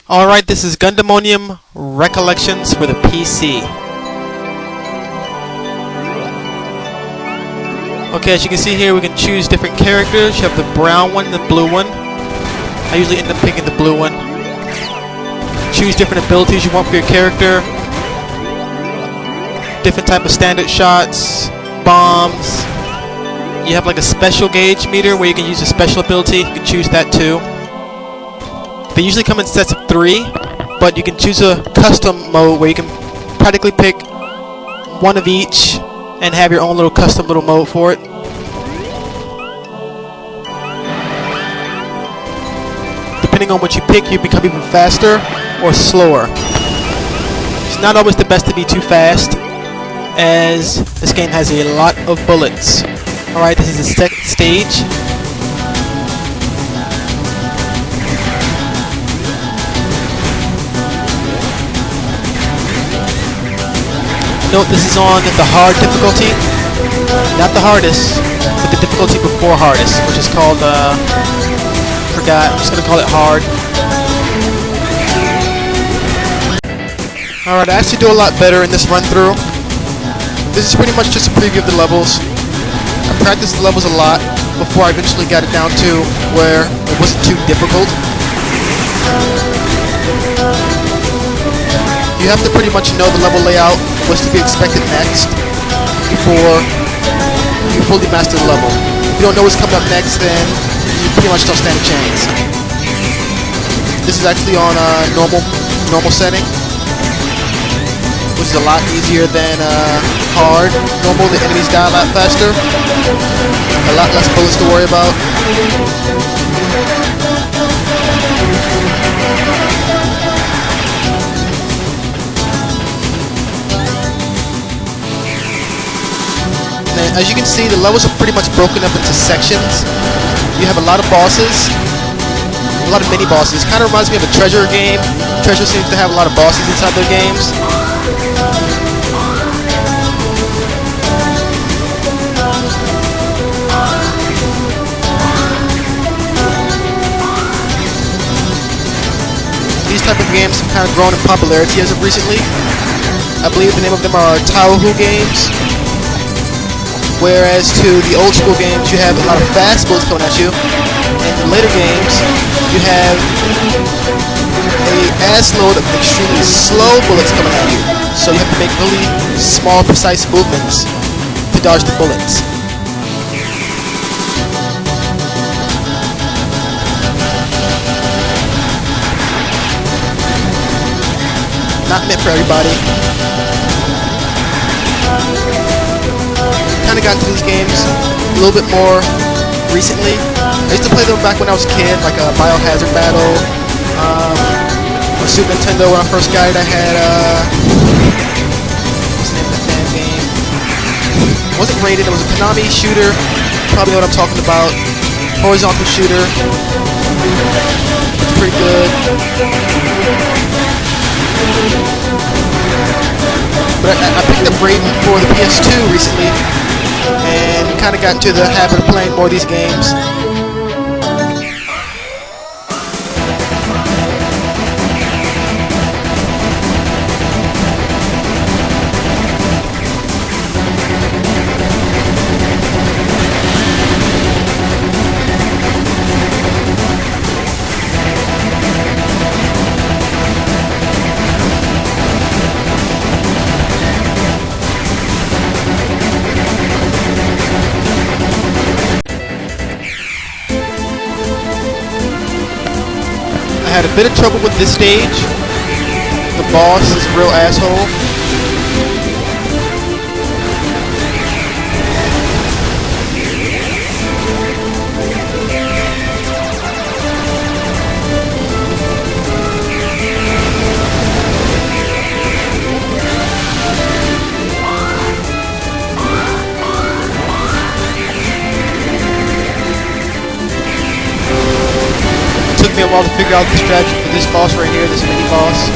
Alright, this is Gundemonium Recollections for the PC. Okay, as you can see here, we can choose different characters. You have the brown one and the blue one. I usually end up picking the blue one. Choose different abilities you want for your character. Different type of standard shots, bombs. You have like a special gauge meter where you can use a special ability. You can choose that too. They usually come in sets of 3, but you can choose a custom mode where you can practically pick one of each and have your own little custom little mode for it. Depending on what you pick, you become even faster or slower. It's not always the best to be too fast, as this game has a lot of bullets. Alright, this is the second stage. Note this is on the hard difficulty, not the hardest, but the difficulty before hardest, which is called, forgot, I'm just going to call it hard. Alright, I actually do a lot better in this run through. This is pretty much just a preview of the levels. I practiced the levels a lot before I eventually got it down to where it wasn't too difficult. You have to pretty much know the level layout, what's to be expected next, before you fully master the level. If you don't know what's coming up next, then you pretty much don't stand a chance. This is actually on normal setting, which is a lot easier than hard. Normal, the enemies die a lot faster, a lot less bullets to worry about. As you can see, the levels are pretty much broken up into sections. You have a lot of bosses, a lot of mini bosses. Kind of reminds me of a Treasure game. Treasure seems to have a lot of bosses inside their games. These type of games have kind of grown in popularity as of recently. I believe the name of them are LupinTehIII games. Whereas to the old school games, you have a lot of fast bullets coming at you. And in later games, you have a ass load of extremely slow bullets coming at you. So you have to make really small, precise movements to dodge the bullets. Not meant for everybody. Kind of got into these games a little bit more recently. I used to play them back when I was a kid, like a Biohazard Battle, on Super Nintendo when I first got it. I had what's the name of that damn game? It wasn't rated. It was a Konami shooter. You probably know what I'm talking about. Horizontal shooter. It's pretty good. But I picked up Raiden for the PS2 recently, and kind of got into the habit of playing more of these games. I had a bit of trouble with this stage. The boss is a real asshole. Took me a while to figure out the strategy for this boss right here, this mini boss.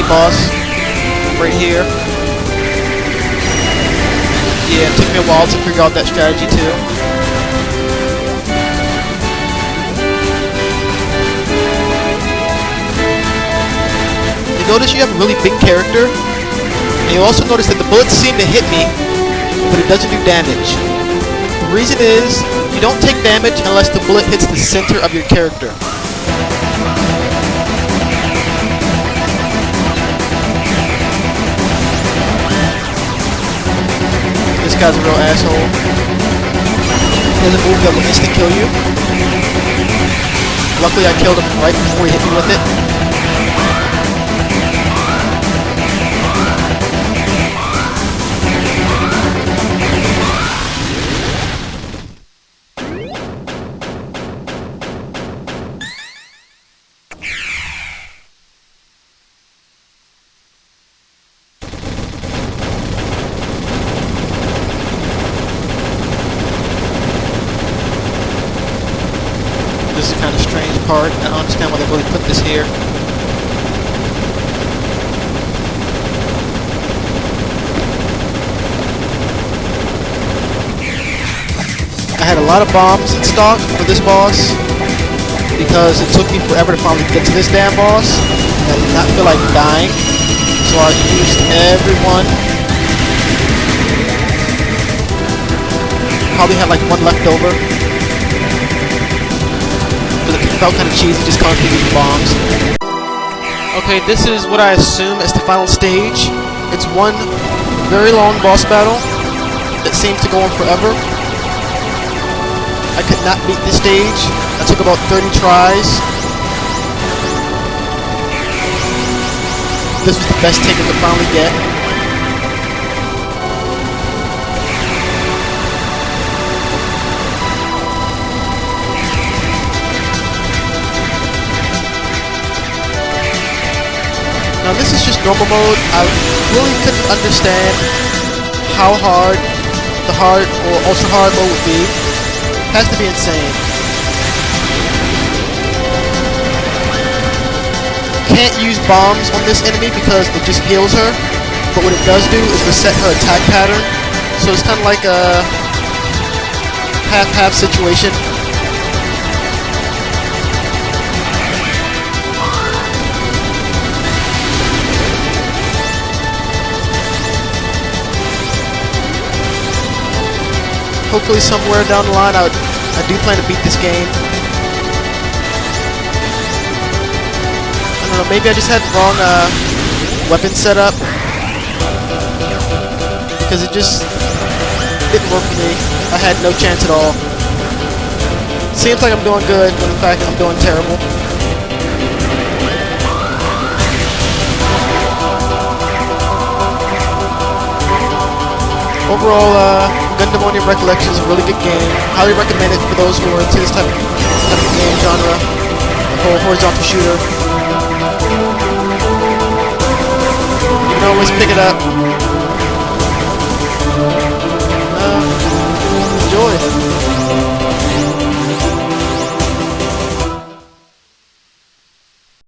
boss right here. Yeah, it took me a while to figure out that strategy too. You notice you have a really big character, and you also notice that the bullets seem to hit me, but it doesn't do damage. The reason is, you don't take damage unless the bullet hits the center of your character. This guy's a real asshole. He has a move that will instant kill you. Luckily I killed him right before he hit me with it. This is a kind of strange part. I don't understand why they really put this here. I had a lot of bombs in stock for this boss because it took me forever to finally get to this damn boss, and I did not feel like dying, so I used everyone. Probably had like one left over. It felt kind of cheesy just constantly using bombs. Okay, this is what I assume is the final stage. It's one very long boss battle that seems to go on forever. I could not beat this stage. I took about 30 tries. This was the best take I could finally get. Now this is just normal mode. I really couldn't understand how hard the hard or ultra hard mode would be. It has to be insane. Can't use bombs on this enemy because it just heals her. But what it does do is reset her attack pattern. So it's kind of like a half-half situation. Hopefully somewhere down the line I do plan to beat this game. I don't know, maybe I just had the wrong weapon setup, because it just didn't work for me. I had no chance at all. Seems like I'm doing good, but in fact I'm doing terrible. Overall, Gundemonium Recollections is a really good game. Highly recommend it for those who are into this type of game genre, the whole horizontal shooter. You can always pick it up.